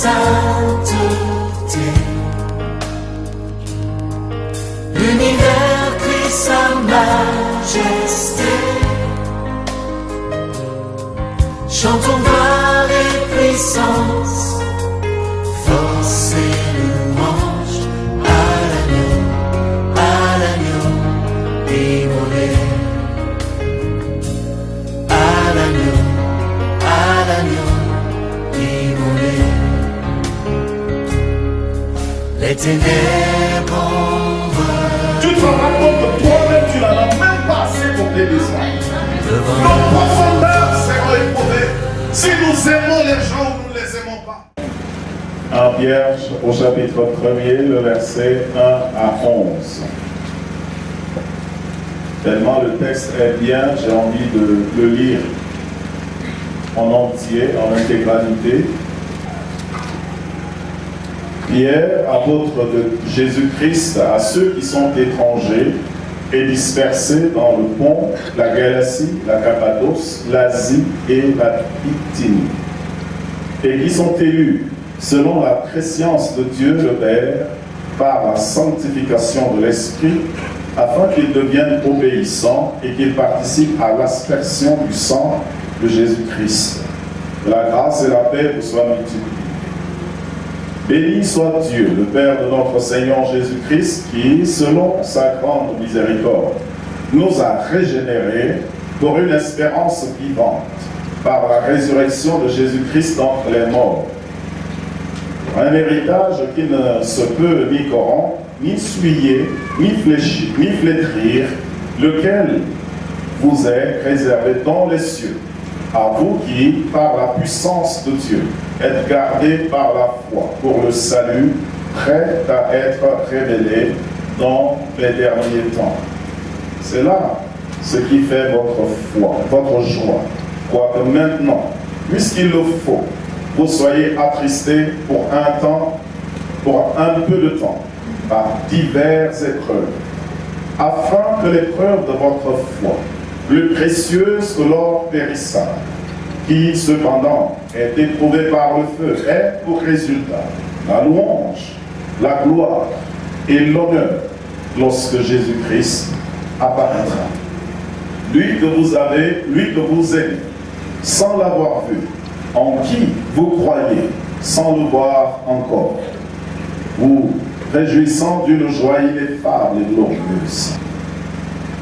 sainteté. L'univers crie sa majesté. Chantons gloire et puissance, force et louange à l'agneau immolé. À l'agneau immolé. Les ténèbres ont Tu te rends compte que toi-même tu n'en as même pas assez pour tes besoins. Nos profondeurs seront éprouvées si nous aimons les gens ou nous ne les aimons pas. En Pierre, au chapitre 1er, le verset 1 à 11. Tellement le texte est bien, j'ai envie de le lire en entier, en intégralité. Pierre, apôtre de Jésus-Christ, à ceux qui sont étrangers et dispersés dans le Pont, la Galatie, la Cappadoce, l'Asie et la Bithynie, et qui sont élus selon la préscience de Dieu le Père par la sanctification de l'Esprit, afin qu'ils deviennent obéissants et qu'ils participent à l'aspersion du sang de Jésus-Christ. La grâce et la paix vous soient multipliées. Béni soit Dieu, le Père de notre Seigneur Jésus-Christ, qui, selon sa grande miséricorde, nous a régénérés pour une espérance vivante, par la résurrection de Jésus-Christ d'entre les morts. Un héritage qui ne se peut ni corrompre, ni souiller, ni flétrir, lequel vous est réservé dans les cieux, à vous qui, par la puissance de Dieu, êtes gardés par la foi pour le salut, prêt à être révélé dans les derniers temps. C'est là ce qui fait votre foi, votre joie, quoique maintenant, puisqu'il le faut, vous soyez attristés pour un temps, pour un peu de temps, par diverses épreuves, afin que l'épreuve de votre foi, plus précieuse que l'or périssable, qui cependant est éprouvé par le feu, ait pour résultat la louange, la gloire et l'honneur lorsque Jésus-Christ apparaîtra. Lui que vous avez, lui que vous aimez, sans l'avoir vu, en qui vous croyez, sans le voir encore, vous réjouissant d'une joie ineffable et glorieuse,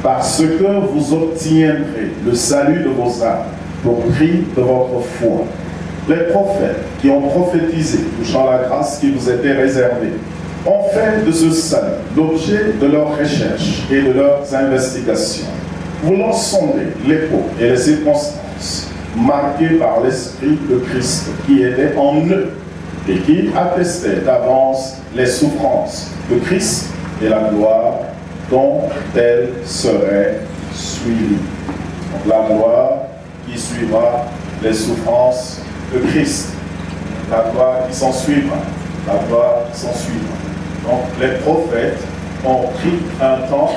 parce que vous obtiendrez le salut de vos âmes pour prix de votre foi. Les prophètes qui ont prophétisé touchant la grâce qui vous était réservée ont fait de ce salut l'objet de leurs recherches et de leurs investigations, voulant sonder l'époque et les circonstances marquées par l'Esprit de Christ qui était en eux et qui attestait d'avance les souffrances de Christ et la gloire dont elles seraient suivies. Donc, la gloire qui suivra les souffrances de Christ, la gloire qui s'en suivra, la gloire qui s'en suivra. Donc les prophètes ont pris un temps,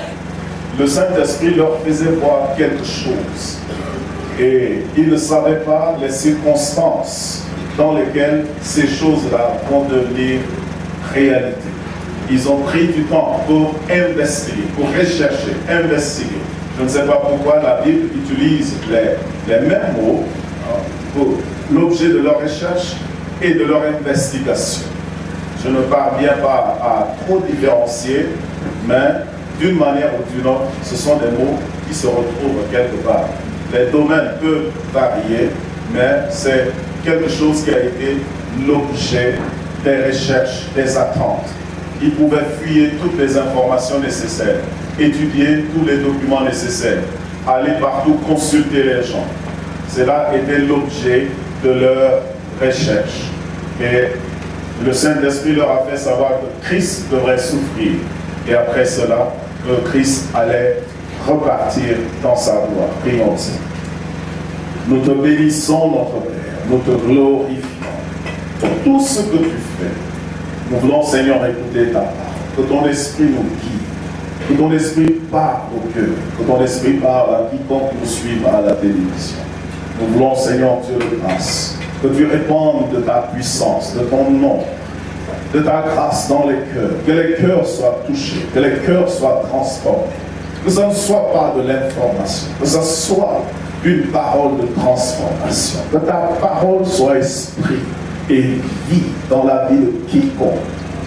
le Saint-Esprit leur faisait voir quelque chose et ils ne savaient pas les circonstances dans lesquelles ces choses-là vont devenir réalité. Ils ont pris du temps pour investiguer, pour rechercher, investiguer. Je ne sais pas pourquoi la Bible utilise les mêmes mots pour l'objet de leur recherche et de leur investigation. Je ne parviens pas à trop différencier, mais d'une manière ou d'une autre, ce sont des mots qui se retrouvent quelque part. Les domaines peuvent varier, mais c'est quelque chose qui a été l'objet des recherches, des attentes. Ils pouvaient fouiller toutes les informations nécessaires, étudier tous les documents nécessaires, aller partout consulter les gens. Cela était l'objet de leur recherche. Et le Saint-Esprit leur a fait savoir que Christ devrait souffrir. Et après cela, que Christ allait repartir dans sa gloire. Prions-y. Nous te bénissons, notre Père. Nous te glorifions pour tout ce que tu fais. Nous voulons, Seigneur, écouter ta parole. Que ton esprit nous guide. Que ton esprit parle au cœur. Que ton esprit parle à quiconque nous suive à la télévision. Nous voulons, Seigneur Dieu de grâce, que tu répandes de ta puissance, de ton nom, de ta grâce dans les cœurs, que les cœurs soient touchés, que les cœurs soient transformés, que ça ne soit pas de l'information, que ça soit une parole de transformation, que ta parole soit esprit et vie dans la vie de quiconque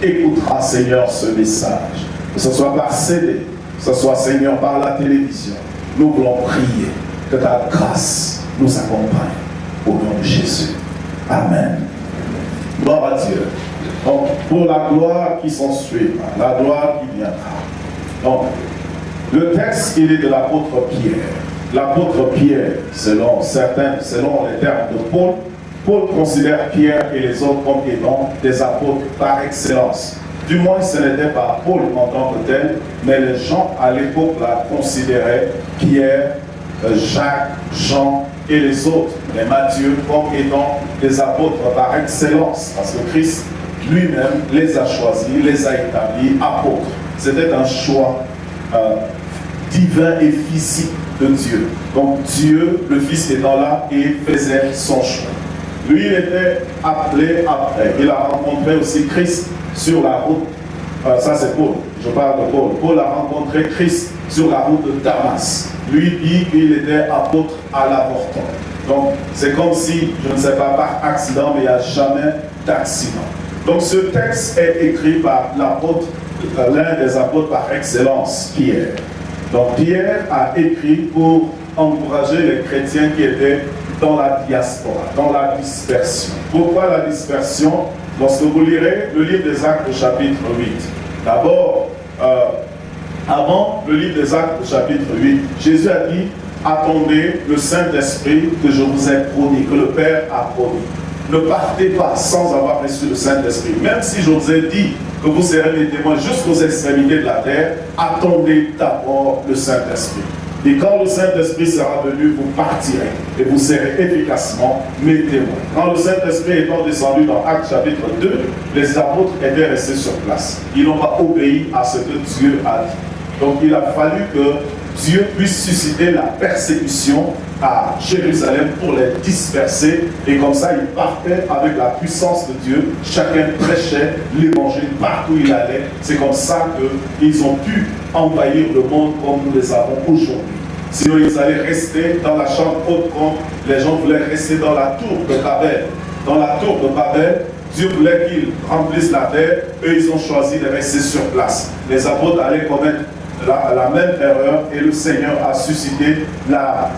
écoutera, Seigneur, ce message, que ce soit par CD, que ce soit, Seigneur, par la télévision. Nous voulons prier que ta grâce nous accompagne au nom de Jésus. Amen. Gloire à Dieu. Donc, pour la gloire qui s'ensuivra, la gloire qui viendra. Donc, le texte, il est de l'apôtre Pierre. L'apôtre Pierre, selon les termes de Paul, Paul considère Pierre et les autres comme étant des apôtres par excellence. Du moins, ce n'était pas Paul en tant que tel, mais les gens à l'époque la considéraient, Pierre, Jacques, Jean et les autres, les Matthieu, comme étant des apôtres par excellence, parce que Christ lui-même les a choisis, les a établis apôtres. C'était un choix divin et physique de Dieu. Donc Dieu, le Fils étant là, et faisait son choix. Lui, il était appelé après. Il a rencontré aussi Christ sur la route. Ça, c'est Paul. Je parle de Paul. Paul a rencontré Christ sur la route de Damas. Lui dit qu'il était apôtre à l'avorton. Donc, c'est comme si, je ne sais pas, par accident, mais il n'y a jamais d'accident. Donc, ce texte est écrit par l'apôtre, l'un des apôtres par excellence, Pierre. Donc, Pierre a écrit pour encourager les chrétiens qui étaient dans la diaspora, dans la dispersion. Pourquoi la dispersion? Lorsque vous lirez le livre des Actes, chapitre 8, d'abord, avant le livre des Actes, chapitre 8, Jésus a dit, attendez le Saint-Esprit que je vous ai promis, que le Père a promis. Ne partez pas sans avoir reçu le Saint-Esprit. Même si je vous ai dit que vous serez mes témoins jusqu'aux extrémités de la terre, attendez d'abord le Saint-Esprit. Et quand le Saint-Esprit sera venu, vous partirez et vous serez efficacement mes témoins. Quand le Saint-Esprit étant descendu dans Actes chapitre 2, les apôtres étaient restés sur place. Ils n'ont pas obéi à ce que Dieu a dit. Donc il a fallu que Dieu puisse susciter la persécution à Jérusalem pour les disperser. Et comme ça, ils partaient avec la puissance de Dieu. Chacun prêchait l'évangile partout où il allait. C'est comme ça qu'ils ont pu envahir le monde comme nous les avons aujourd'hui. Sinon, ils allaient rester dans la chambre haute comme les gens voulaient rester dans la tour de Babel. Dans la tour de Babel, Dieu voulait qu'ils remplissent la terre. Eux, ils ont choisi de rester sur place. Les apôtres allaient commettre la même erreur et le Seigneur a suscité la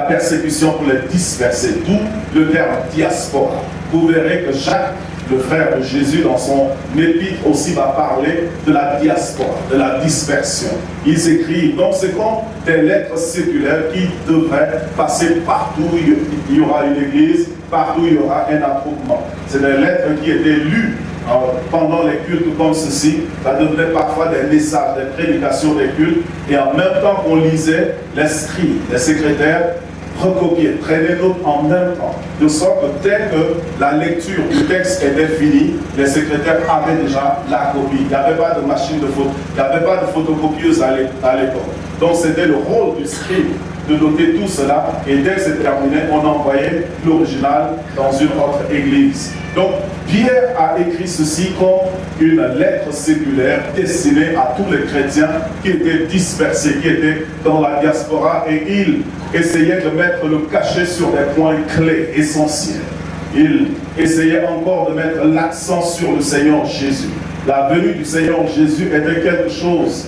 persécution pour les disperser. D'où le terme diaspora. Vous verrez que Jacques, le frère de Jésus, dans son épître aussi va parler de la diaspora, de la dispersion. Ils écrivent, donc c'est comme des lettres circulaires qui devraient passer partout où il y aura une église, partout où il y aura un attroupement. C'est des lettres qui étaient lues pendant les cultes comme ceci. Ça devenait parfois des messages, des prédications des cultes, et en même temps qu'on lisait, les scribes, les secrétaires recopiaient, prenaient note en même temps, de sorte que dès que la lecture du texte était finie, les secrétaires avaient déjà la copie. Il n'y avait pas de machine de photo, il n'y avait pas de photocopieuse à l'époque. Donc c'était le rôle du scribe de noter tout cela, et dès que c'est terminé, on envoyait l'original dans une autre église. Donc Pierre a écrit ceci comme une lettre séculaire destinée à tous les chrétiens qui étaient dispersés, qui étaient dans la diaspora, et il essayait de mettre le cachet sur des points clés, essentiels. Il essayait encore de mettre l'accent sur le Seigneur Jésus. La venue du Seigneur Jésus était quelque chose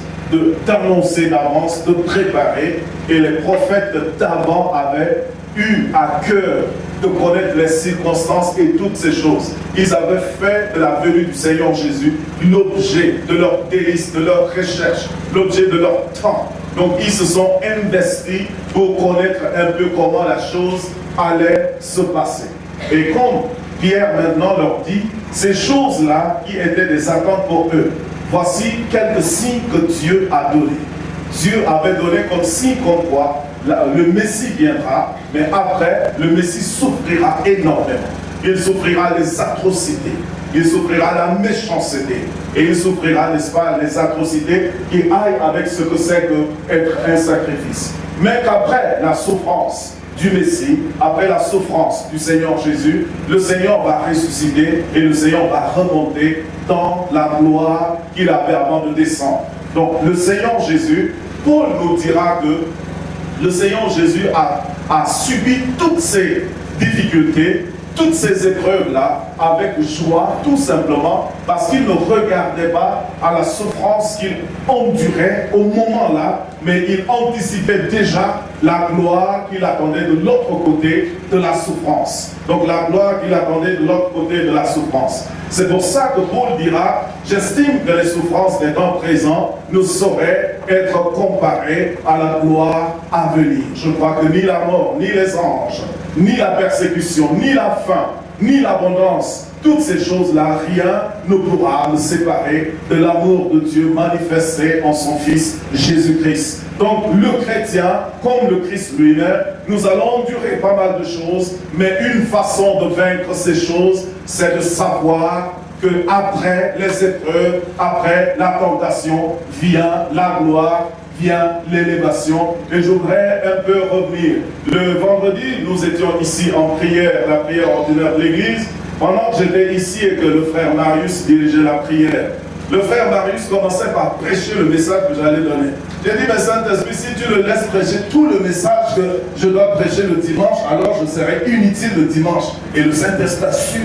d'annoncer d'avance, de préparer, et les prophètes d'avant avaient eu à cœur de connaître les circonstances et toutes ces choses. Ils avaient fait de la venue du Seigneur Jésus l'objet de leur délice, de leur recherche, l'objet de leur temps. Donc ils se sont investis pour connaître un peu comment la chose allait se passer. Et comme Pierre maintenant leur dit, ces choses-là qui étaient des attentes pour eux, voici quelques signes que Dieu a donnés. Dieu avait donné comme signe comme quoi le Messie viendra, mais après, le Messie souffrira énormément. Il souffrira les atrocités, il souffrira la méchanceté, et il souffrira, n'est-ce pas, les atrocités qui aillent avec ce que c'est qu'être un sacrifice. Mais qu'après la souffrance, du Messie, après la souffrance du Seigneur Jésus, le Seigneur va ressusciter et le Seigneur va remonter dans la gloire qu'il avait avant de descendre. Donc le Seigneur Jésus, Paul nous dira que le Seigneur Jésus a subi toutes ces difficultés, toutes ces épreuves-là avec joie, tout simplement parce qu'il ne regardait pas à la souffrance qu'il endurait au moment-là, mais il anticipait déjà la gloire qu'il attendait de l'autre côté de la souffrance. Donc la gloire qu'il attendait de l'autre côté de la souffrance. C'est pour ça que Paul dira, j'estime que les souffrances des temps présents ne sauraient être comparées à la gloire à venir. Je crois que ni la mort, ni les anges, ni la persécution, ni la faim, ni l'abondance, toutes ces choses-là, rien ne pourra nous séparer de l'amour de Dieu manifesté en son Fils Jésus-Christ. Donc le chrétien, comme le Christ lui-même, nous allons endurer pas mal de choses, mais une façon de vaincre ces choses, c'est de savoir que après les épreuves, après la tentation, vient la gloire, vient l'élévation. Et je voudrais un peu revenir. Le vendredi, nous étions ici en prière, la prière ordinaire de l'église. Pendant que j'étais ici et que le frère Marius dirigeait la prière, le frère Marius commençait par prêcher le message que j'allais donner. J'ai dit, mais Saint-Esprit, si tu le laisses prêcher tout le message que je dois prêcher le dimanche, alors je serai inutile le dimanche. Et le Saint-Esprit a su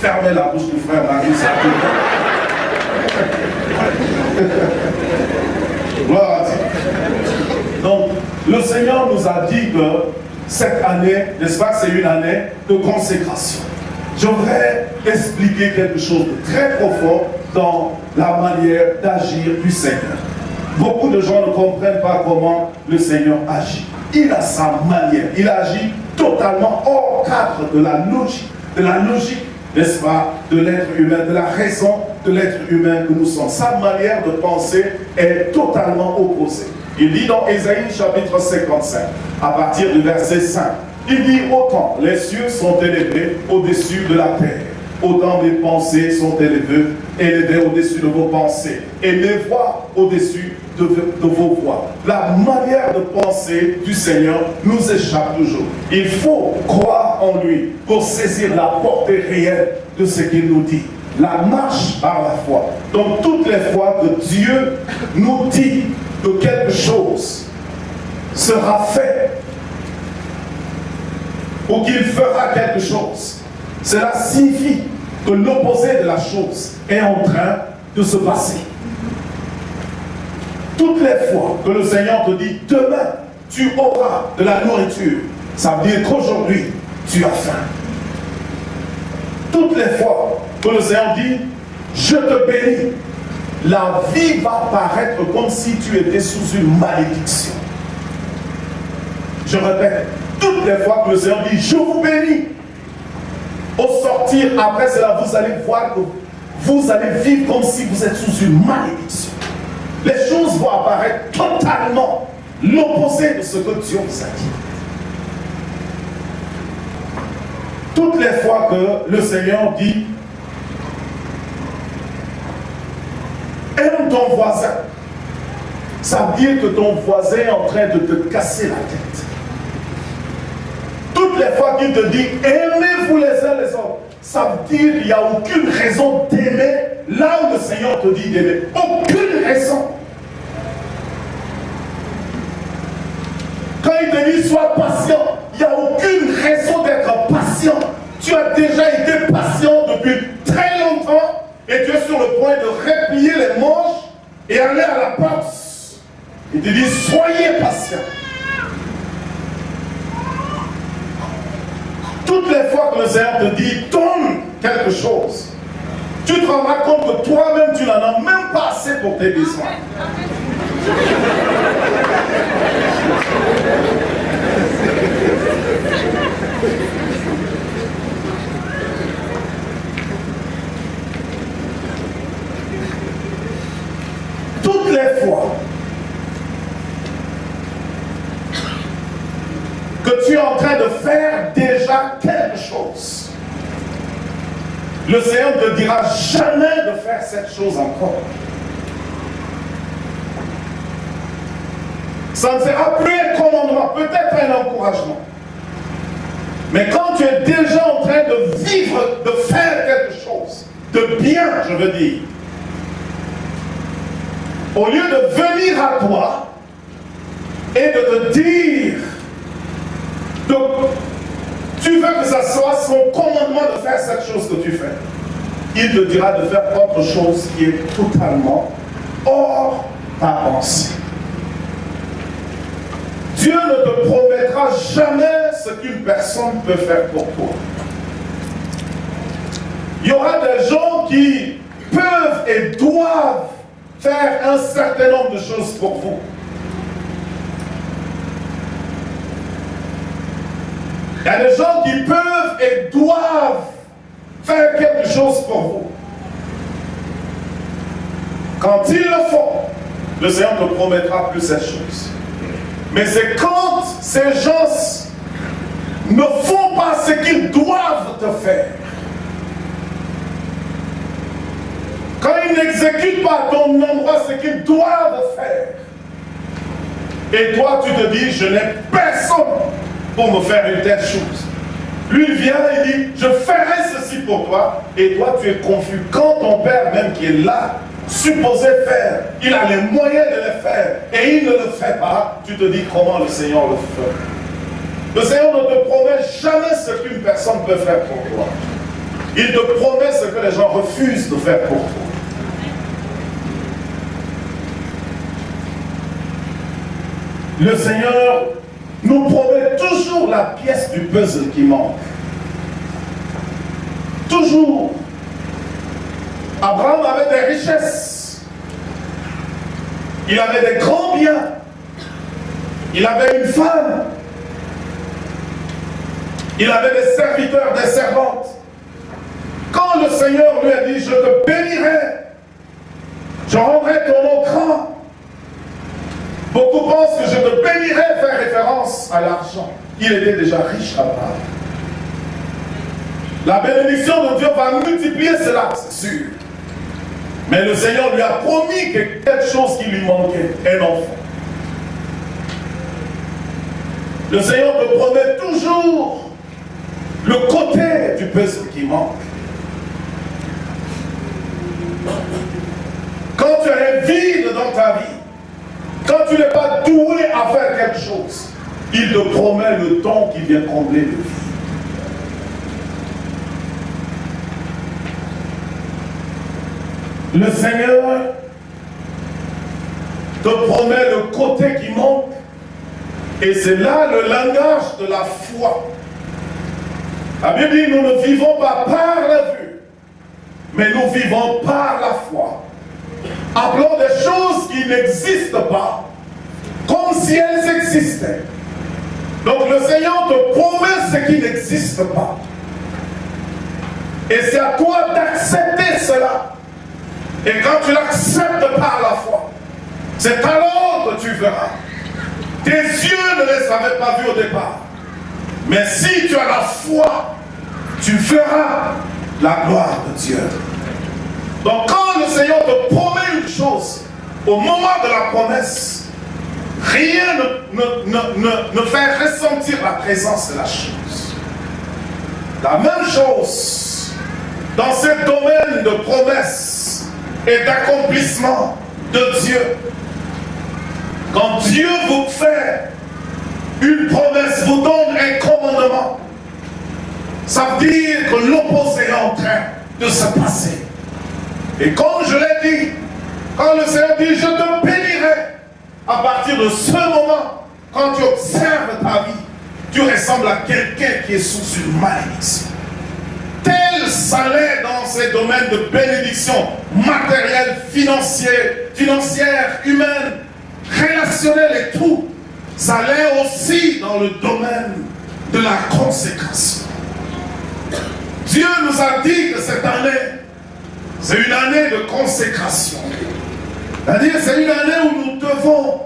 fermer la bouche du frère Marius. Gloire à Dieu. Donc, le Seigneur nous a dit que cette année, n'est-ce pas, c'est une année de consécration. Je voudrais expliquer quelque chose de très profond dans la manière d'agir du Seigneur. Beaucoup de gens ne comprennent pas comment le Seigneur agit. Il a sa manière. Il agit totalement hors cadre de la logique, n'est-ce pas, de l'être humain, de la raison de l'être humain que nous sommes. Sa manière de penser est totalement opposée. Il dit dans Ésaïe chapitre 55, à partir du verset 5, il dit, autant les cieux sont élevés au-dessus de la terre, autant mes pensées sont élevées au-dessus de vos pensées, et mes voix au-dessus de vos voix. La manière de penser du Seigneur nous échappe toujours. Il faut croire en lui pour saisir la portée réelle de ce qu'il nous dit. La marche par la foi. Donc toutes les fois que Dieu nous dit que quelque chose sera fait, ou qu'il fera quelque chose, cela signifie que l'opposé de la chose est en train de se passer. Toutes les fois que le Seigneur te dit, demain, tu auras de la nourriture, ça veut dire qu'aujourd'hui, tu as faim. Toutes les fois que le Seigneur dit, je te bénis, la vie va paraître comme si tu étais sous une malédiction. Je répète, toutes les fois que le Seigneur dit, je vous bénis, au sortir, après cela, vous allez voir que vous allez vivre comme si vous êtes sous une malédiction. Les choses vont apparaître totalement l'opposé de ce que Dieu vous a dit. Toutes les fois que le Seigneur dit, aime ton voisin, ça veut dire que ton voisin est en train de te casser la tête. Toutes les fois qu'il te dit, aimez-vous les uns les autres, ça veut dire qu'il n'y a aucune raison d'aimer là où le Seigneur te dit d'aimer. Aucune raison. Quand il te dit, sois patient, il n'y a aucune raison d'être patient. Tu as déjà été patient depuis très longtemps et tu es sur le point de replier les manches et aller à la porte. Il te dit, soyez patient. Toutes les fois que le Seigneur te dit, donne quelque chose, tu te rendras compte que toi-même, tu n'en as même pas assez pour tes besoins. Toutes les fois que tu es en train de faire déjà quelque chose, le Seigneur ne te dira jamais de faire cette chose encore. Ça ne sera plus un commandement, peut-être un encouragement. Mais quand tu es déjà en train de vivre, de faire quelque chose, de bien, je veux dire, au lieu de venir à toi et de te dire, tu veux que ça soit son commandement de faire cette chose que tu fais, il te dira de faire autre chose qui est totalement hors ta pensée. Dieu ne te promettra jamais ce qu'une personne peut faire pour toi. Il y aura des gens qui peuvent et doivent faire un certain nombre de choses pour vous. Il y a des gens qui peuvent et doivent faire quelque chose pour vous. Quand ils le font, le Seigneur ne promettra plus cette chose. Mais c'est quand ces gens ne font pas ce qu'ils doivent te faire, quand ils n'exécutent pas à ton endroit ce qu'ils doivent faire, et toi tu te dis, je n'ai personne pour me faire une telle chose. Lui il vient et dit, je ferai ceci pour toi, et toi tu es confus. Quand ton père même qui est là, supposé faire, il a les moyens de le faire, et il ne le fait pas, tu te dis comment le Seigneur le fait. Le Seigneur ne te promet jamais ce qu'une personne peut faire pour toi. Il te promet ce que les gens refusent de faire pour toi. Le Seigneur nous promet toujours la pièce du puzzle qui manque. Toujours. Abraham avait des richesses. Il avait des grands biens. Il avait une femme. Il avait des serviteurs, des servantes. Quand le Seigneur lui a dit, je te bénirai, je rendrai ton nom grand, beaucoup pensent que je te bénirai faire référence à l'argent. Il était déjà riche Abraham. La bénédiction de Dieu va multiplier cela, c'est sûr. Mais le Seigneur lui a promis quelque chose qui lui manquait, un enfant. Le Seigneur te promet toujours le côté du puzzle qui manque. Quand tu es vide dans ta vie, quand tu n'es pas doué à faire quelque chose, il te promet le don qui vient combler le vide. Le Seigneur te promet le côté qui manque, et c'est là le langage de la foi. La Bible dit, nous ne vivons pas par la vue, mais nous vivons par la foi. Appelons des choses qui n'existent pas comme si elles existaient. Donc le Seigneur te promet ce qui n'existe pas. Et c'est à toi d'accepter cela. Et quand tu l'acceptes par la foi, c'est alors que tu verras. Tes yeux ne les avaient pas vus au départ. Mais si tu as la foi, tu verras la gloire de Dieu. Donc quand le Seigneur te promet une chose, au moment de la promesse, rien ne fait ressentir la présence de la chose. La même chose dans ce domaine de promesse et d'accomplissement de Dieu. Quand Dieu vous fait une promesse, vous donne un commandement, ça veut dire que l'opposé est en train de se passer. Et comme je l'ai dit, quand le Seigneur dit, je te bénirai, à partir de ce moment, quand tu observes ta vie, tu ressembles à quelqu'un qui est sous une malédiction. Tel ça l'est dans ces domaines de bénédiction matérielle, financière, humaine, relationnelle et tout. Ça l'est aussi dans le domaine de la consécration. Dieu nous a dit que cette année, c'est une année de consécration. C'est-à-dire, c'est une année où nous devons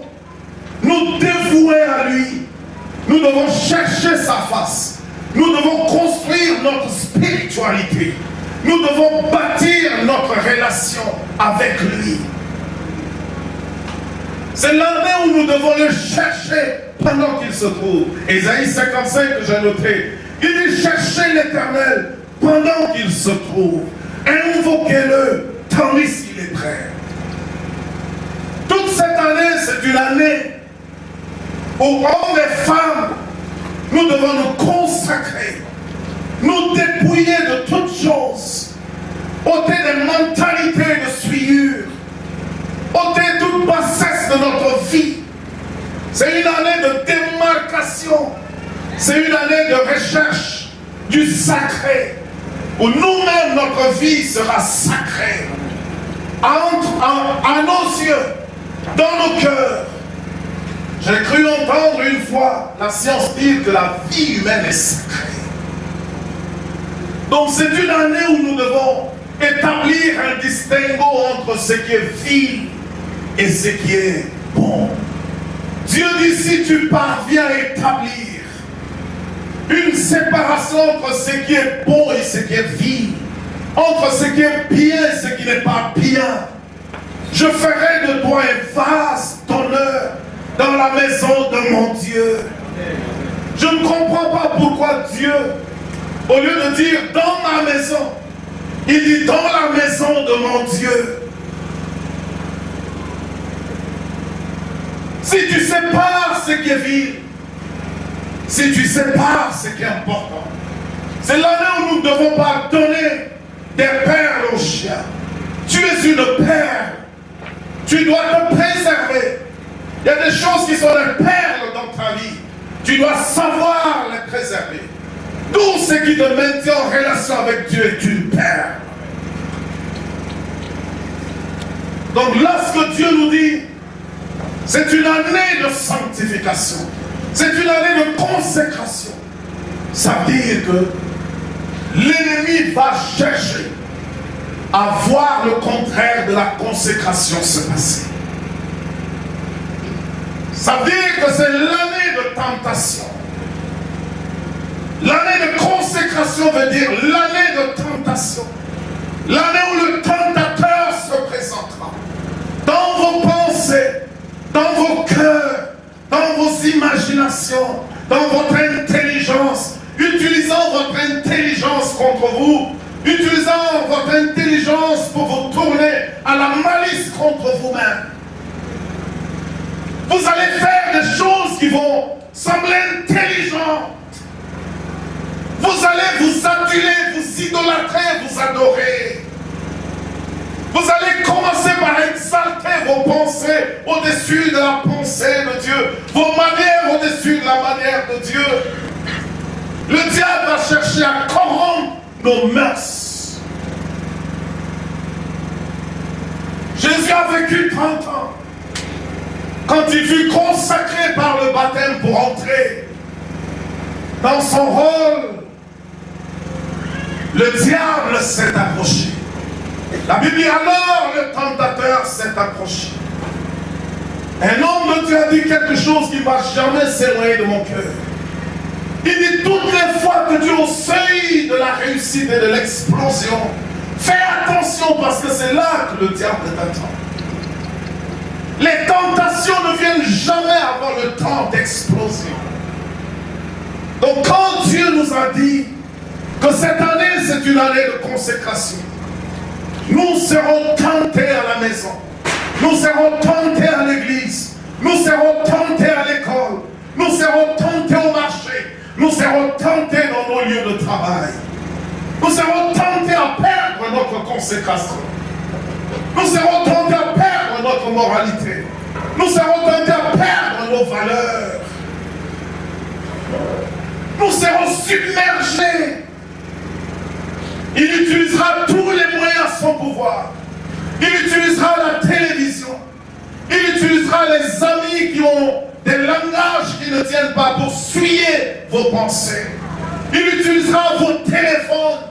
nous dévouer à lui. Nous devons chercher sa face. Nous devons construire notre spiritualité. Nous devons bâtir notre relation avec lui. C'est l'année où nous devons le chercher pendant qu'il se trouve. Ésaïe 55 que j'ai noté. Il dit cherchez l'Éternel pendant qu'il se trouve. Invoquez-le tandis qu'il est prêt. Toute cette année, c'est une année où hommes et femmes, nous devons nous consacrer, nous dépouiller de toutes choses, ôter des mentalités de souillure, ôter toute bassesse de notre vie. C'est une année de démarcation, c'est une année de recherche du sacré, où nous-mêmes, notre vie sera sacrée, à nos yeux, dans nos cœurs. J'ai cru entendre une fois la science dire que la vie humaine est sacrée. Donc c'est une année où nous devons établir un distinguo entre ce qui est vil et ce qui est bon. Dieu dit, si tu parviens à établir une séparation entre ce qui est bon et ce qui est vil, entre ce qui est bien et ce qui n'est pas bien, je ferai de toi un vase d'honneur dans la maison de mon Dieu. Je ne comprends pas pourquoi Dieu, au lieu de dire dans ma maison, il dit dans la maison de mon Dieu. Si tu sépares ce qui est vil, si tu sépares ce qui est important, c'est l'année où nous ne devons pas donner des perles aux chiens. Tu es une perle. Tu dois te préserver. Il y a des choses qui sont des perles dans ta vie. Tu dois savoir les préserver. Tout ce qui te maintient en relation avec Dieu est une perle. Donc lorsque Dieu nous dit, c'est une année de sanctification, c'est une année de consécration, ça veut dire que l'ennemi va chercher à voir le contraire de la consécration se passer. Ça veut dire que c'est l'année de tentation. L'année de consécration veut dire l'année de tentation. L'année où le tentateur se présentera. Dans vos pensées, dans vos cœurs, dans vos imaginations, dans votre intelligence, utilisant votre intelligence contre vous, utilisant votre intelligence pour vous tourner à la malice contre vous-même. Vous allez faire des choses qui vont sembler intelligentes. Vous allez vous aduler, vous idolâtrer, vous adorer. Vous allez commencer par exalter vos pensées au-dessus de la pensée de Dieu, vos manières au-dessus de la manière de Dieu. Le diable va chercher à corrompre nos mœurs. Jésus a vécu 30 ans. Quand il fut consacré par le baptême pour entrer dans son rôle, le diable s'est approché. La Bible dit alors le tentateur s'est approché. Un homme de Dieu a dit quelque chose qui ne va jamais s'éloigner de mon cœur. Il dit toutes les fois que tu es au seuil de la réussite et de l'explosion, fais attention parce que c'est là que le diable t'attend. Les tentations ne viennent jamais avant le temps d'explosion. Donc quand Dieu nous a dit que cette année c'est une année de consécration, nous serons tentés à la maison, nous serons tentés à l'église, nous serons tentés à l'école, nous serons tentés au marché, nous serons tentés dans nos lieux de travail, nous serons tentés à perdre notre consécration, nous serons tentés à perdre notre moralité, nous serons tentés à perdre nos valeurs, nous serons submergés. Il utilisera tous les moyens à son pouvoir. Il utilisera la télévision. Il utilisera les amis qui ont des langages qui ne tiennent pas pour souiller vos pensées. Il utilisera vos téléphones.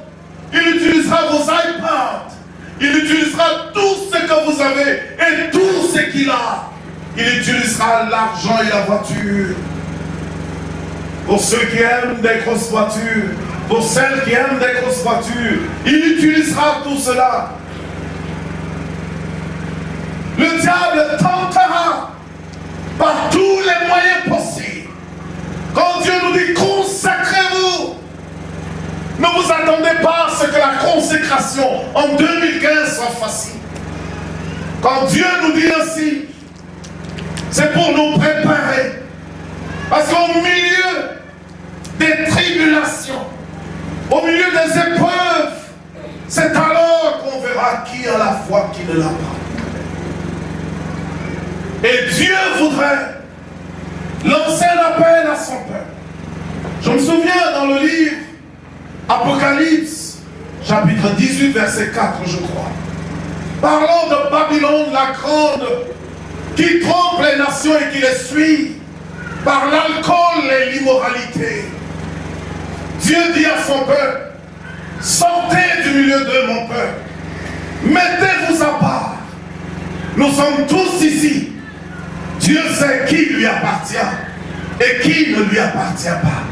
Il utilisera vos iPads. Il utilisera tout ce que vous avez et tout ce qu'il a. Il utilisera l'argent et la voiture. Pour ceux qui aiment des grosses voitures, pour celles qui aiment des grosses voitures, il utilisera tout cela. Le diable tentera par tous les moyens possibles. Quand Dieu nous dit consacrez-vous, consécration en 2015 soit facile. Quand Dieu nous dit ainsi, c'est pour nous préparer. Parce qu'au milieu des tribulations, au milieu des épreuves, c'est alors qu'on verra qui a la foi, qui ne l'a pas. Et Dieu voudrait lancer un appel à son peuple. Je me souviens dans le livre Apocalypse, chapitre 18, verset 4, je crois. Parlant de Babylone, la grande, qui trompe les nations et qui les suit par l'alcool et l'immoralité. Dieu dit à son peuple, sortez du milieu d'eux, mon peuple. Mettez-vous à part. Nous sommes tous ici. Dieu sait qui lui appartient et qui ne lui appartient pas.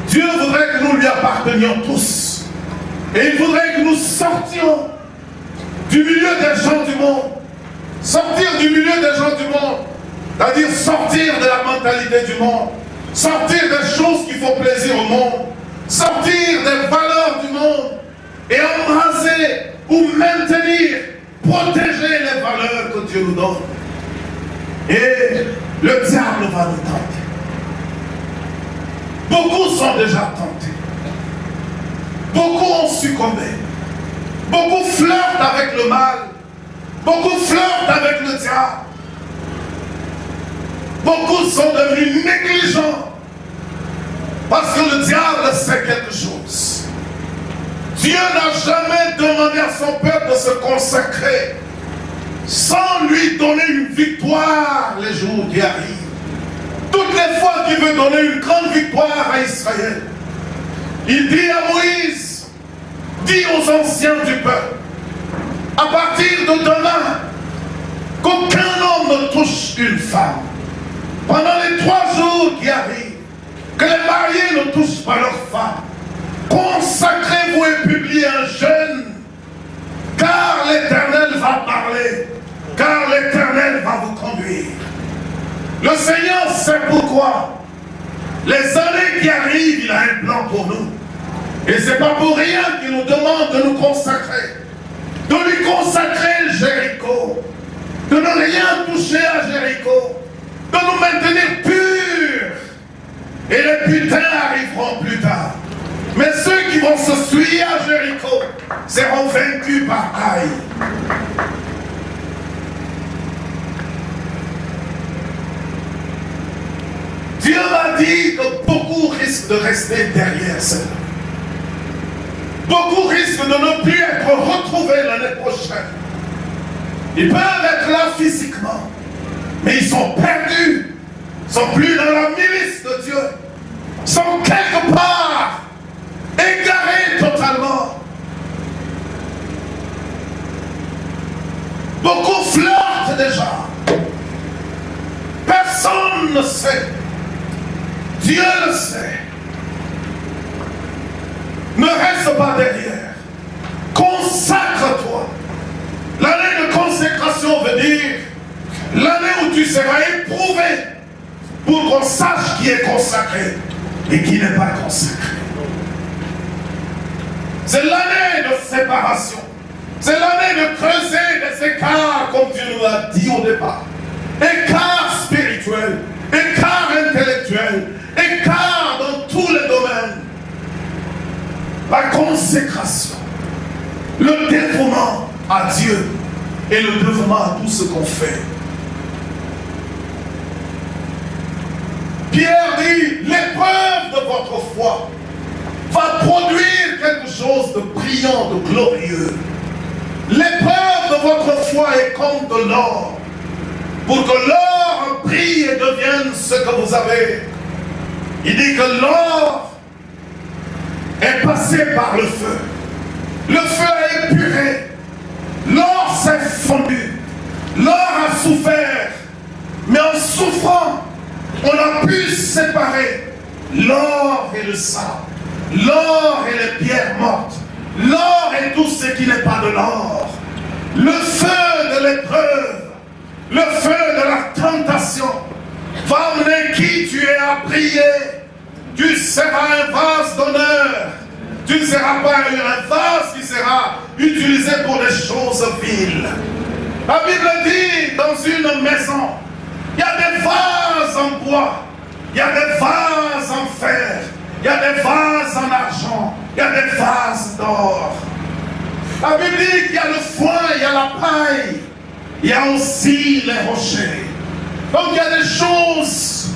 Dieu voudrait que nous lui appartenions tous. Et il voudrait que nous sortions du milieu des gens du monde. Sortir du milieu des gens du monde. C'est-à-dire sortir de la mentalité du monde. Sortir des choses qui font plaisir au monde. Sortir des valeurs du monde. Et embrasser ou maintenir, protéger les valeurs que Dieu nous donne. Et le diable va nous tenter. Beaucoup sont déjà tentés. Beaucoup ont succombé. Beaucoup flirtent avec le mal. Beaucoup flirtent avec le diable. Beaucoup sont devenus négligents. Parce que le diable sait quelque chose. Dieu n'a jamais demandé à son peuple de se consacrer sans lui donner une victoire les jours qui arrivent. Toutes les fois qu'il veut donner une grande victoire à Israël, il dit à Moïse, dit aux anciens du peuple, à partir de demain, qu'aucun homme ne touche une femme. Pendant les 3 jours qui arrivent, que les mariés ne touchent pas leur femme. Consacrez-vous et publiez un jeûne, car l'Éternel va parler, car l'Éternel va vous conduire. Le Seigneur sait pourquoi. Les années qui arrivent, il a un plan pour nous. Et ce n'est pas pour rien qu'il nous demande de nous consacrer. De lui consacrer Jéricho. De ne rien toucher à Jéricho. De nous maintenir purs. Et les putains arriveront plus tard. Mais ceux qui vont se suivre à Jéricho seront vaincus par Aïe. Dieu m'a dit que beaucoup risquent de rester derrière cela. Beaucoup risquent de ne plus être retrouvés l'année prochaine. Ils peuvent être là physiquement, mais ils sont perdus. Ils ne sont plus dans la milice de Dieu. Ils sont quelque part égarés totalement. Beaucoup flirtent déjà. Personne ne sait. Dieu le sait. Ne reste pas derrière. Consacre-toi. L'année de consécration veut dire l'année où tu seras éprouvé pour qu'on sache qui est consacré et qui n'est pas consacré. C'est l'année de séparation. C'est l'année de creuser des écarts, comme Dieu nous l'a dit au départ. Écarts spirituels, écarts intellectuels, écarts dans tous les domaines. La consécration, le dévouement à Dieu et le dévouement à tout ce qu'on fait. Pierre dit, l'épreuve de votre foi va produire quelque chose de brillant, de glorieux. L'épreuve de votre foi est comme de l'or, pour que l'or brille et devienne ce que vous avez. Il dit que l'or est passé par le feu. Le feu a épuré. L'or s'est fondu. L'or a souffert. Mais en souffrant, on a pu séparer l'or et le sable. L'or et les pierres mortes. L'or et tout ce qui n'est pas de l'or. Le feu de l'épreuve. Le feu de la tentation va amener qui tu es à briller. Tu seras un vase d'honneur. Tu ne seras pas un vase qui sera utilisé pour des choses viles. La Bible dit, dans une maison, il y a des vases en bois, il y a des vases en fer, il y a des vases en argent, il y a des vases d'or. La Bible dit qu'il y a le foin, il y a la paille, il y a aussi les rochers. Donc il y a des choses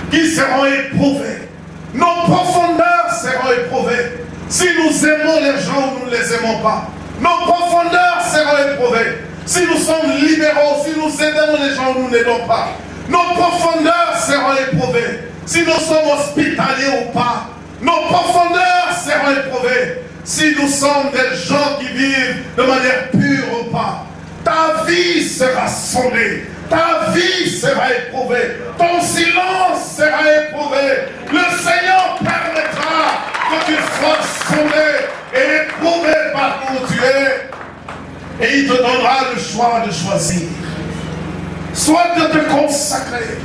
qui seront éprouvées. Nos profondeurs seront éprouvées. Si nous aimons les gens ou nous ne les aimons pas, nos profondeurs seront éprouvées. Si nous sommes libéraux, si nous aidons les gens ou nous n'aidons pas, nos profondeurs seront éprouvées. Si nous sommes hospitaliers ou pas, nos profondeurs seront éprouvées. Si nous sommes des gens qui vivent de manière pure ou pas, ta vie sera sondée, ta vie sera éprouvée, ton silence sera éprouvé. Le Seigneur permettra que tu sois sondé et éprouvé partout où tu es. Et il te donnera le choix de choisir. Soit de te consacrer,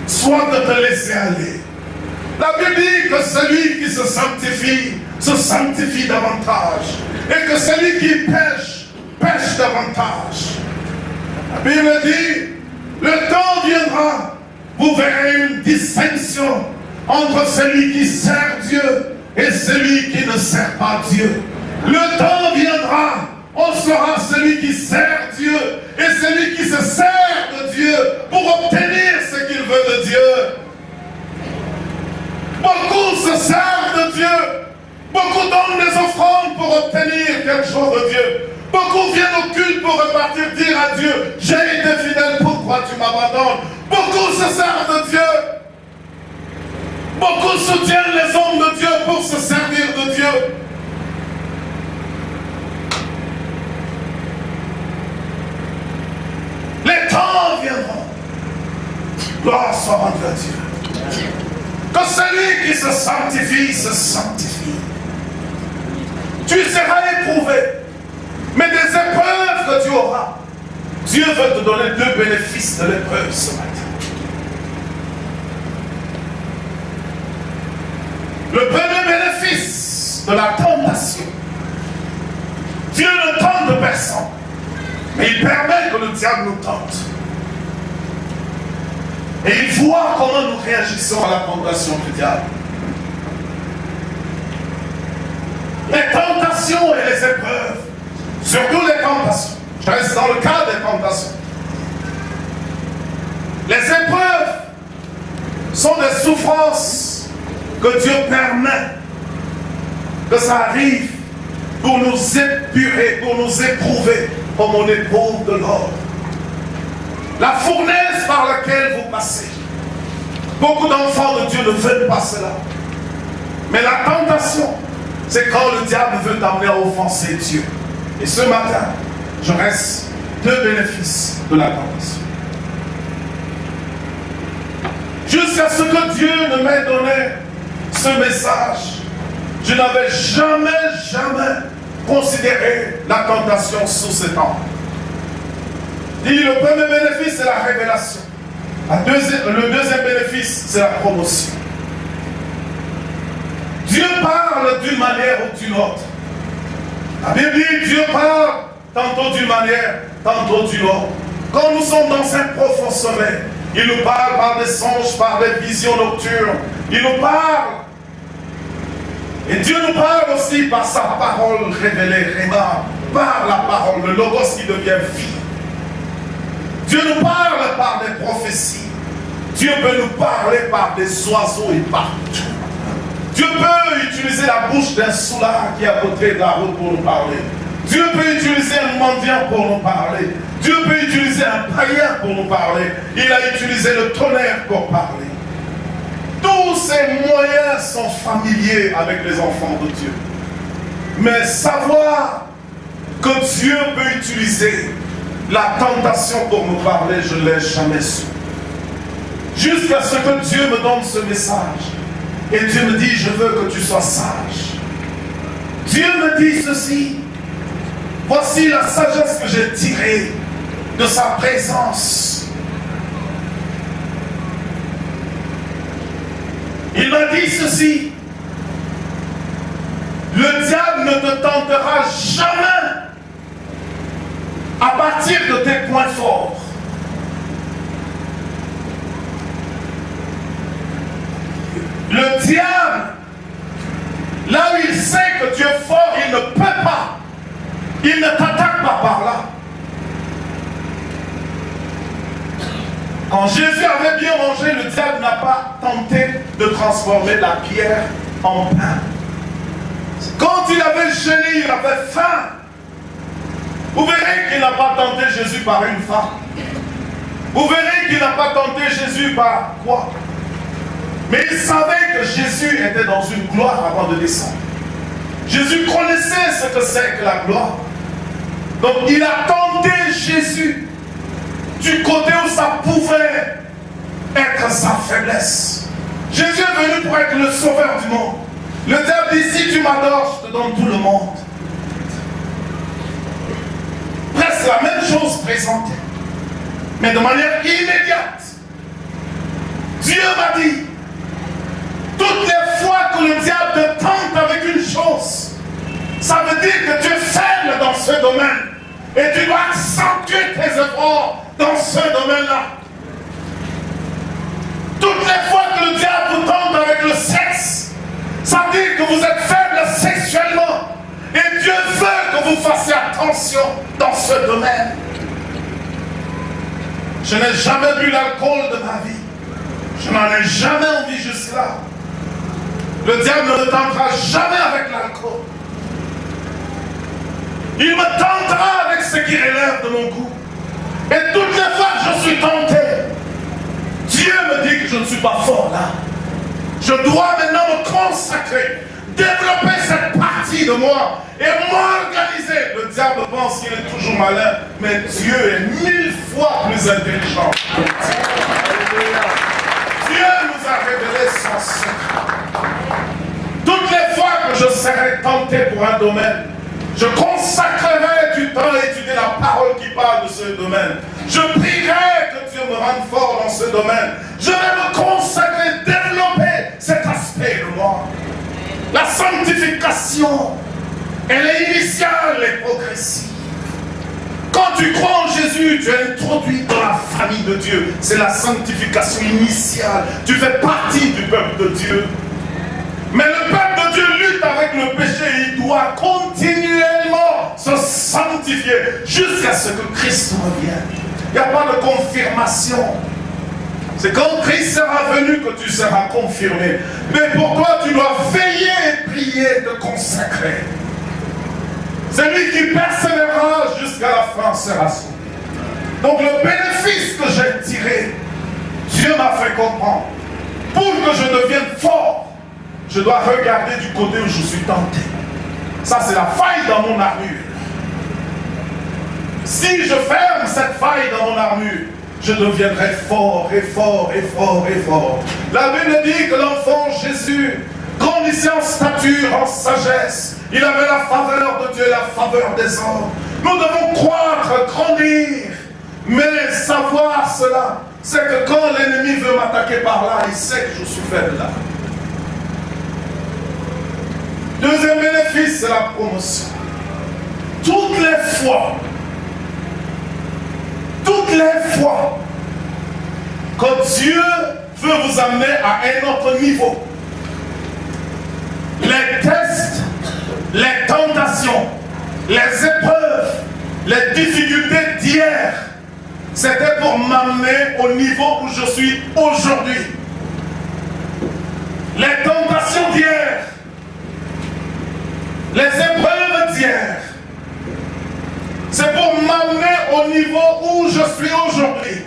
soit de te laisser aller. La Bible dit que celui qui se sanctifie davantage. Et que celui qui pêche, pêche davantage. La Bible dit, le temps viendra, vous verrez une distinction entre celui qui sert Dieu et celui qui ne sert pas Dieu. Le temps viendra, on sera celui qui sert Dieu et celui qui se sert de Dieu pour obtenir ce qu'il veut de Dieu. Beaucoup se servent de Dieu. Beaucoup donnent des offrandes pour obtenir quelque chose de Dieu. Beaucoup viennent au culte pour repartir dire à Dieu, j'ai été fidèle, pourquoi tu m'abandonnes? Beaucoup se servent de Dieu. Beaucoup soutiennent les hommes de Dieu pour se servir de Dieu. Les temps viendront. Gloire soit rendue à Dieu. Que celui qui se sanctifie, se sanctifie. Tu seras éprouvé. Mais des épreuves que tu auras, Dieu veut te donner deux bénéfices de l'épreuve ce matin. Le premier bénéfice de la tentation. Dieu ne tente personne, mais il permet que le diable nous tente. Et il voit comment nous réagissons à la tentation du diable. Les tentations et les épreuves, surtout les tentations, je reste dans le cas des tentations. Les épreuves sont des souffrances que Dieu permet que ça arrive pour nous épurer, pour nous éprouver comme on éprouve de l'or. La fournaise par laquelle vous passez, beaucoup d'enfants de Dieu ne veulent pas cela. Mais la tentation, c'est quand le diable veut t'amener à offenser Dieu. Et ce matin, je reste deux bénéfices de la tentation. Jusqu'à ce que Dieu ne m'ait donné ce message, je n'avais jamais considéré la tentation sous cet angle. Le premier bénéfice, c'est la révélation. Le deuxième bénéfice, c'est la promotion. Dieu parle d'une manière ou d'une autre. La Bible dit, Dieu parle tantôt d'une manière, tantôt d'une autre. Quand nous sommes dans un profond sommeil, il nous parle par des songes, par des visions nocturnes. Il nous parle. Et Dieu nous parle aussi par sa parole révélée, Réma, par la parole, le logos qui devient vie. Dieu nous parle par des prophéties. Dieu peut nous parler par des oiseaux et partout. Dieu peut utiliser la bouche d'un soulard qui est à côté de la route pour nous parler. Dieu peut utiliser un mendiant pour nous parler. Dieu peut utiliser un païen pour nous parler. Il a utilisé le tonnerre pour parler. Tous ces moyens sont familiers avec les enfants de Dieu. Mais savoir que Dieu peut utiliser la tentation pour nous parler, je ne l'ai jamais su. Jusqu'à ce que Dieu me donne ce message. Et Dieu me dit, je veux que tu sois sage. Dieu me dit ceci. Voici la sagesse que j'ai tirée de sa présence. Il m'a dit ceci. Le diable ne te tentera jamais à partir de tes points forts. Le diable, là où il sait que tu es fort, il ne peut pas. Il ne t'attaque pas par là. Quand Jésus avait bien mangé, le diable n'a pas tenté de transformer la pierre en pain. Quand il avait jeûné, il avait faim. Vous verrez qu'il n'a pas tenté Jésus par une femme. Vous verrez qu'il n'a pas tenté Jésus par quoi? Mais il savait que Jésus était dans une gloire avant de descendre. Jésus connaissait ce que c'est que la gloire. Donc il a tenté Jésus du côté où ça pouvait être sa faiblesse. Jésus est venu pour être le sauveur du monde. Le diable dit, si tu m'adores, je te donne tout le monde. Presque la même chose présentée, mais de manière immédiate. Dieu m'a dit, toutes les fois que le diable te tente avec une chose, ça veut dire que tu es faible dans ce domaine. Et tu dois accentuer tes efforts dans ce domaine-là. Toutes les fois que le diable vous tente avec le sexe, ça veut dire que vous êtes faible sexuellement. Et Dieu veut que vous fassiez attention dans ce domaine. Je n'ai jamais bu l'alcool de ma vie. Je n'en ai jamais envie jusque-là. Le diable ne me tentera jamais avec l'alcool. Il me tentera avec ce qui relève de mon goût. Et toutes les fois que je suis tenté, Dieu me dit que je ne suis pas fort là. Je dois maintenant me consacrer, développer cette partie de moi et m'organiser. Le diable pense qu'il est toujours malin, mais Dieu est 1000 fois plus intelligent. Dieu nous a révélé son secret. Toutes les fois que je serai tenté pour un domaine, je consacrerai du temps à étudier la parole qui parle de ce domaine. Je prierai que Dieu me rende fort dans ce domaine. Je vais me consacrer, développer cet aspect de moi. La sanctification, elle est initiale et progressive. Quand tu crois en Jésus, tu es introduit dans la famille de Dieu. C'est la sanctification initiale. Tu fais partie du peuple de Dieu. Mais le peuple de Dieu lutte avec le péché. Il doit continuellement se sanctifier jusqu'à ce que Christ revienne. Il n'y a pas de confirmation. C'est quand Christ sera venu que tu seras confirmé. Mais pour toi, tu dois veiller et prier, te consacrer. Celui qui persévérera jusqu'à la fin sera sauvé. Donc le bénéfice que j'ai tiré, Dieu m'a fait comprendre. Pour que je devienne fort, je dois regarder du côté où je suis tenté. Ça, c'est la faille dans mon armure. Si je ferme cette faille dans mon armure, je deviendrai fort et fort et fort et fort. La Bible dit que l'enfant Jésus grandissait en stature, en sagesse. Il avait la faveur de Dieu, la faveur des hommes. Nous devons croître, grandir. Mais savoir cela, c'est que quand l'ennemi veut m'attaquer par là, il sait que je suis faible là. Deuxième bénéfice, c'est la promotion. Toutes les fois que Dieu veut vous amener à un autre niveau, les tests, les tentations, les épreuves, les difficultés d'hier, c'était pour m'amener au niveau où je suis aujourd'hui. Les tentations d'hier, les épreuves d'hier, c'est pour m'amener au niveau où je suis aujourd'hui.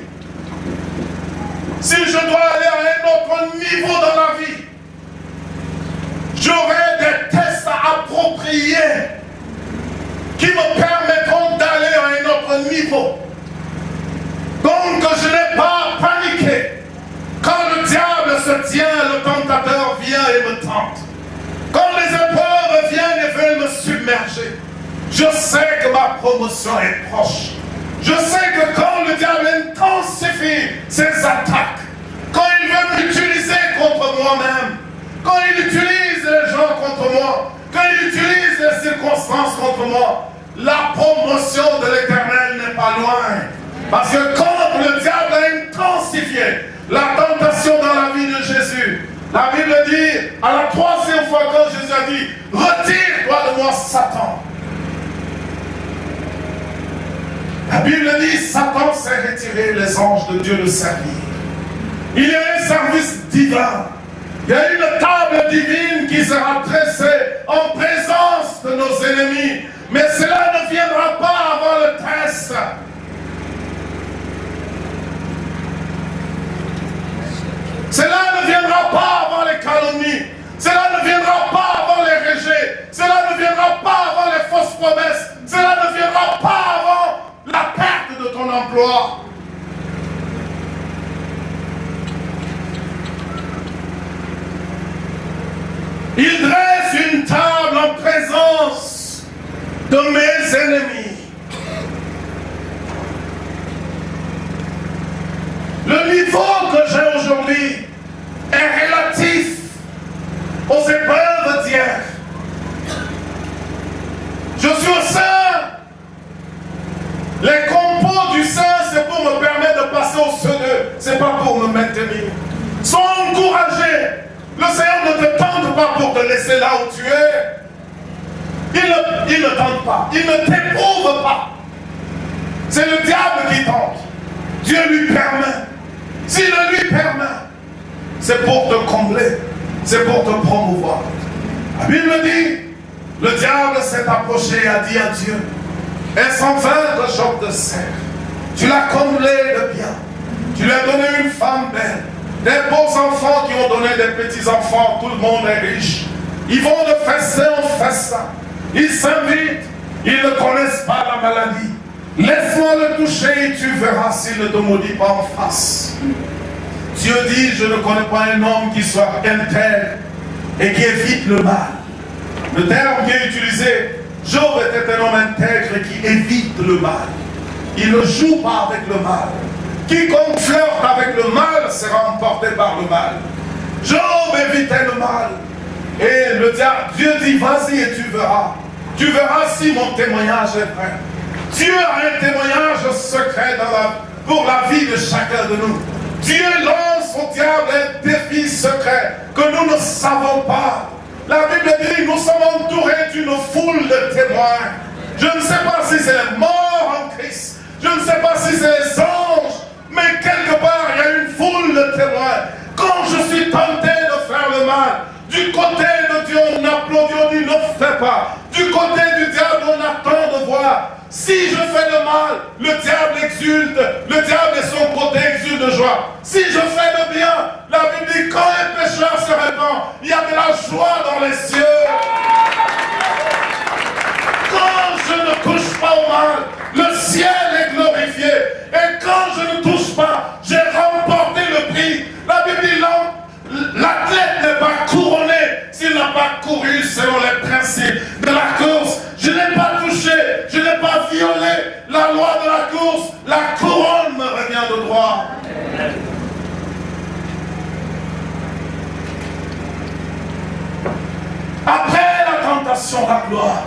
Si je dois aller à un autre niveau dans la vie, j'aurai des tests appropriés qui me permettront d'aller à un autre niveau. Donc je n'ai pas paniqué. Quand le diable se tient, le tentateur vient et me tente. Quand les épreuves viennent et veulent me submerger, je sais que ma promotion est proche. Je sais que quand le diable intensifie ses attaques, quand il veut m'utiliser contre moi-même, quand il utilise les gens contre moi, quand il utilise autrement, la promotion de l'Éternel n'est pas loin. Parce que quand le diable a intensifié la tentation dans la vie de Jésus, la Bible dit, à la troisième fois quand Jésus a dit, retire-toi de moi Satan. La Bible dit, Satan s'est retiré, les anges de Dieu le servirent. Il y a un service divin. Il y a une table divine qui sera dressée en présence de nos ennemis. Mais cela ne viendra pas avant le test. Cela ne viendra pas avant les calomnies. Cela ne viendra pas avant les rejets. Cela ne viendra pas avant les fausses promesses. Cela ne viendra pas avant la perte de ton emploi. Il dresse une table en présence de mes ennemis. Le niveau que j'ai aujourd'hui est relatif aux épreuves d'hier. Je suis au sein. Les compos du sein, c'est pour me permettre de passer au second. C'est pas pour me maintenir. Sois encouragé. Le Seigneur ne te tente pas pour te laisser là où tu es. Il ne tente pas. Il ne t'éprouve pas. C'est le diable qui tente. Dieu lui permet. S'il le lui permet, c'est pour te combler. C'est pour te promouvoir. La Bible dit, le diable s'est approché et a dit à Dieu, est-ce en vain que j'offre de serre? Tu l'as comblé de bien. Tu lui as donné une femme belle. Des beaux enfants qui ont donné des petits-enfants. Tout le monde est riche. Ils vont de festin en festin. Ils s'invitent. Ils ne connaissent pas la maladie. Laisse-moi le toucher et tu verras s'il ne te maudit pas en face. Dieu dit, je ne connais pas un homme qui soit intègre et qui évite le mal. Le terme qui est utilisé, Job était un homme intègre qui évite le mal. Il ne joue pas avec le mal. Quiconque flirte avec le mal sera emporté par le mal. Job évitait le mal. Et le diable, Dieu dit, vas-y et tu verras. Tu verras si mon témoignage est vrai. Dieu a un témoignage secret pour la vie de chacun de nous. Dieu lance au diable un défi secret que nous ne savons pas. La Bible dit, nous sommes entourés d'une foule de témoins. Je ne sais pas si c'est les morts en Christ. Je ne sais pas si c'est les anges. Mais quelque part, il y a une foule de témoins. Quand je suis tenté de faire le mal, du côté de Dieu, on applaudit, on dit, ne fais pas. Du côté du diable, on attend de voir. Si je fais le mal, le diable exulte. Le diable de son côté exulte de joie. Si je fais le bien, la Bible dit, quand un pécheur se répand, il y a de la joie dans les cieux. Quand je ne touche pas au mal, le ciel est glorifié. Et quand je ne touche pas, j'ai remporté le prix. La Bible dit, l'athlète n'est pas couronné s'il n'a pas couru selon les principes de la course. Je n'ai pas touché, je n'ai pas violé la loi de la course. La couronne me revient de droit. Après la tentation, la gloire,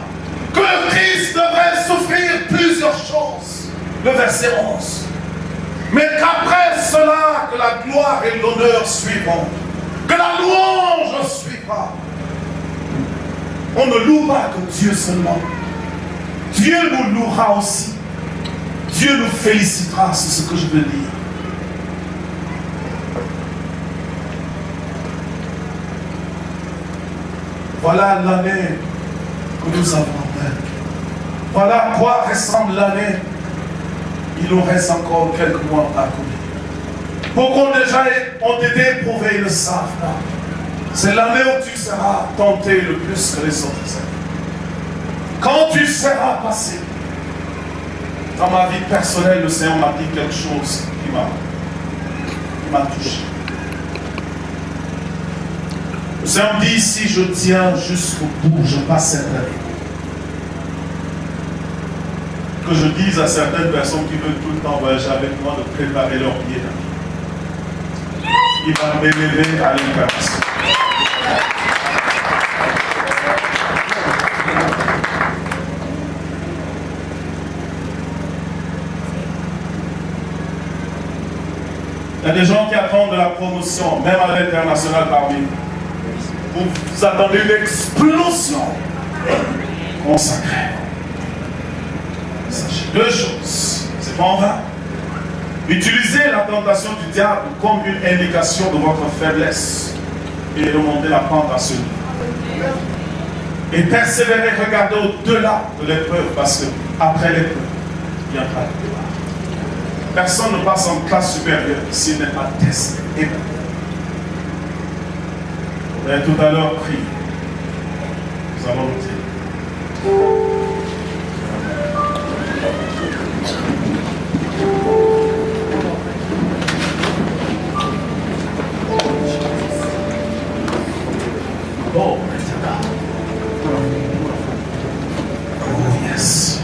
que le Christ devrait souffrir plusieurs choses. Le verset 11. Mais qu'après cela, que la gloire et l'honneur suivront. Que la louange suivra. On ne loue pas que Dieu seulement. Dieu nous louera aussi. Dieu nous félicitera, c'est ce que je veux dire. Voilà l'année que nous avons en main. Voilà à quoi ressemble l'année. Il nous reste encore quelques mois à courir. Beaucoup déjà ont été éprouvés, ils le savent. C'est l'année où tu seras tenté le plus que les autres années. Quand tu seras passé, dans ma vie personnelle, le Seigneur m'a dit quelque chose qui m'a touché. Le Seigneur me dit, si je tiens jusqu'au bout, je passe cette année. Que je dise à certaines personnes qui veulent tout le temps voyager avec moi de préparer leur billet d'avion. Il va m'élever à l'incarnation. Il y a des gens qui attendent de la promotion, même à l'international parmi nous. Vous attendez une explosion consacrée. Sachez deux choses. C'est pas en vain. Utilisez la tentation du diable comme une indication de votre faiblesse et remontez la pente à ce niveau. Et persévérez, regardez au-delà de l'épreuve, parce que après l'épreuve, viendra la gloire. Personne ne passe en classe supérieure s'il n'est pas testé. Vous avez tout à l'heure prié. Nous allons le dire. Oh, yes.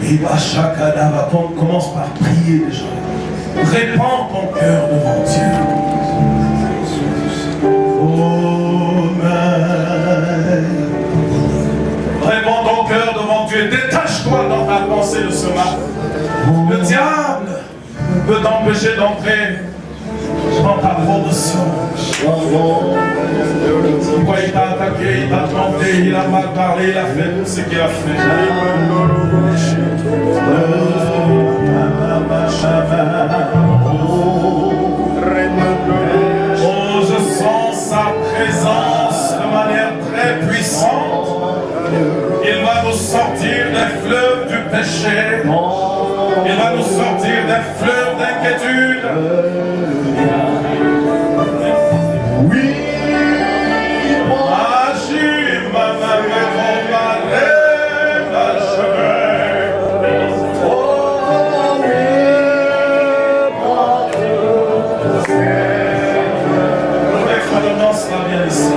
Et Bachakadava, commence par prier déjà. Répands ton cœur devant Dieu. Oh, répands ton cœur devant Dieu. Détache-toi dans ta pensée de ce matin. Le diable peut t'empêcher d'entrer dans ta promotion. Pourquoi il t'a attaqué, il t'a tenté, il a mal parlé, il a fait tout ce qu'il a fait. Oh, je sens sa présence de manière très puissante. Il va nous sortir des fleuves du péché. Il va nous sortir des fleuves d'inquiétude. Oui. Agis, ma maman, ma reine, ma chère. Oh, oui, ça bien ici.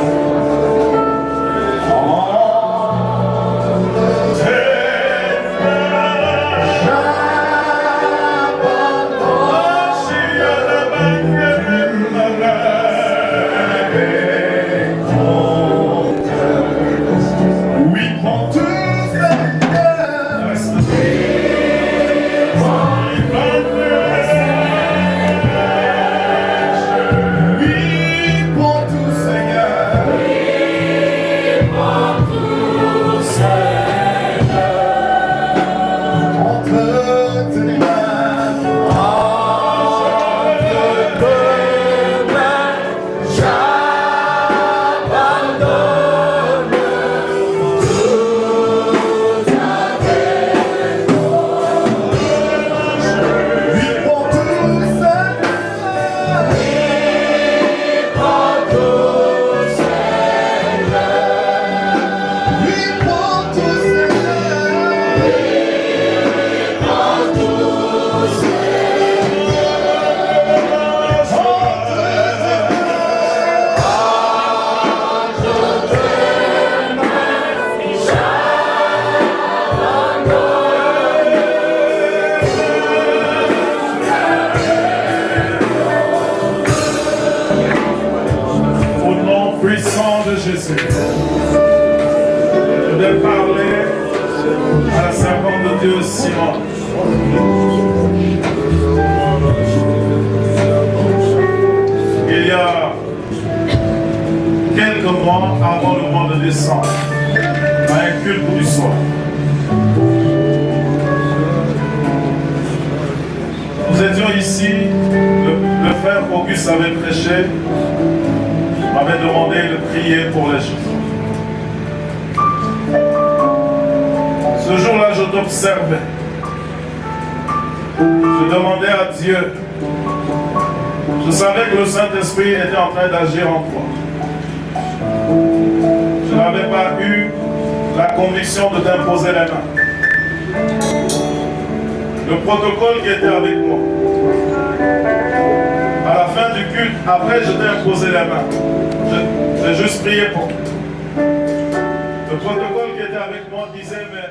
Il y a quelques mois avant le mois de décembre, à un culte du soir, nous étions ici, le frère Auguste avait prêché, m'avait demandé de prier pour les gens. Ce jour-là, je t'observais. Je demandais à Dieu. Je savais que le Saint-Esprit était en train d'agir en toi. Je n'avais pas eu la conviction de t'imposer les mains. Le protocole qui était avec moi. À la fin du culte, après je t'ai imposé les mains. J'ai juste prié pour toi. Le protocole qui était avec moi disait, mais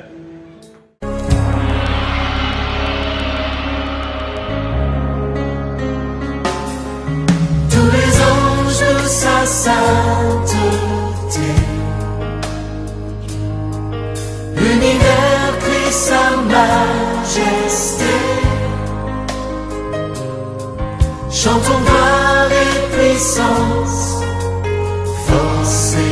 Tous les ans sainteté. L'univers crie sa majesté. Chantons gloire et puissance, force et